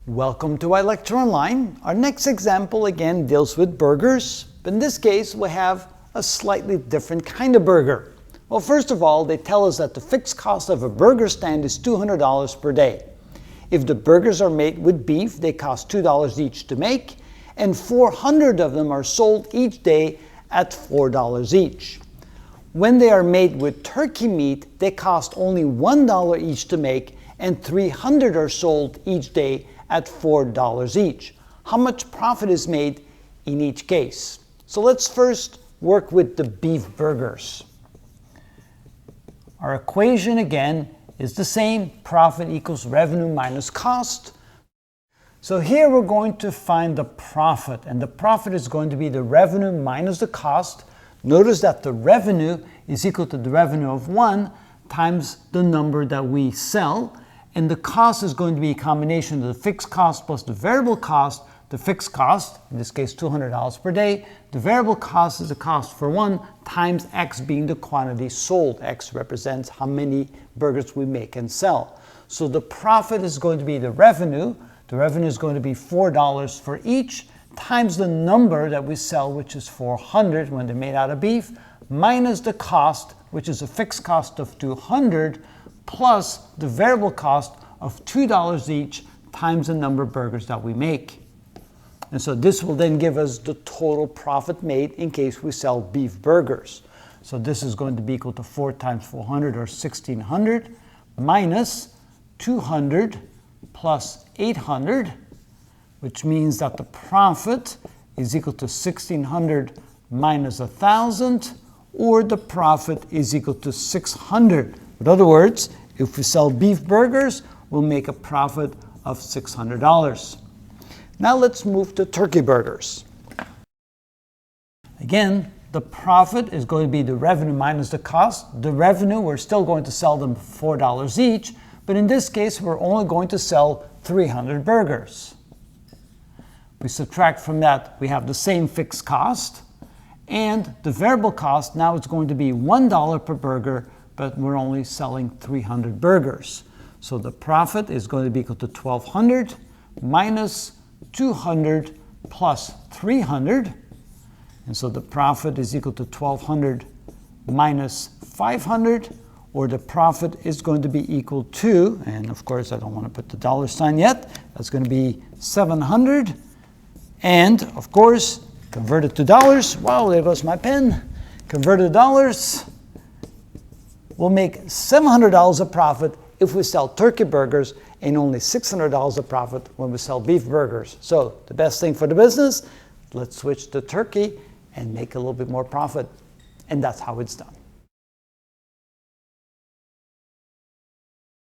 Welcome to iLecture Online. Our next example again deals with burgers, but in this case we have a slightly different kind of burger. Well, first of all, they tell us that the fixed cost of a burger stand is $200 per day. If the burgers are made with beef, they cost $2 each to make, and 400 of them are sold each day at $4 each. When they are made with turkey meat, they cost only $1 each to make, and 300 are sold each day at $4 each. How much profit is made in each case? So let's first work with the beef burgers. Our equation again is the same. Profit equals revenue minus cost. So here we're going to find the profit, and the profit is going to be the revenue minus the cost. Notice that the revenue is equal to the revenue of 1 times the number that we sell, and the cost is going to be a combination of the fixed cost plus the variable cost. The fixed cost, in this case $200 per day, the variable cost is the cost for 1 times X being the quantity sold. X represents how many burgers we make and sell. So the profit is going to be the revenue. The revenue is going to be $4 for each times the number that we sell, which is 400 when they're made out of beef, minus the cost, which is a fixed cost of 200, plus the variable cost of $2 each times the number of burgers that we make. And so this will then give us the total profit made in case we sell beef burgers. So this is going to be equal to 4 times 400 or 1600 minus 200 plus 800, which means that the profit is equal to 1600 minus 1000, or the profit is equal to 600. In other words, if we sell beef burgers, we'll make a profit of $600. Now let's move to turkey burgers. Again, the profit is going to be the revenue minus the cost. The revenue, we're still going to sell them for $4 each, but in this case, we're only going to sell 300 burgers. We subtract from that, we have the same fixed cost, and the variable cost, now it's going to be $1 per burger, but we're only selling 300 burgers. So the profit is going to be equal to 1200 minus 200 plus 300. And so the profit is equal to 1200 minus 500, or the profit is going to be equal to, and of course I don't want to put the dollar sign yet, that's going to be 700. And of course, converted to dollars, wow, there goes my pen. Converted to dollars, we'll make $700 of profit if we sell turkey burgers, and only $600 of profit when we sell beef burgers. So the best thing for the business, let's switch to turkey and make a little bit more profit. And that's how it's done.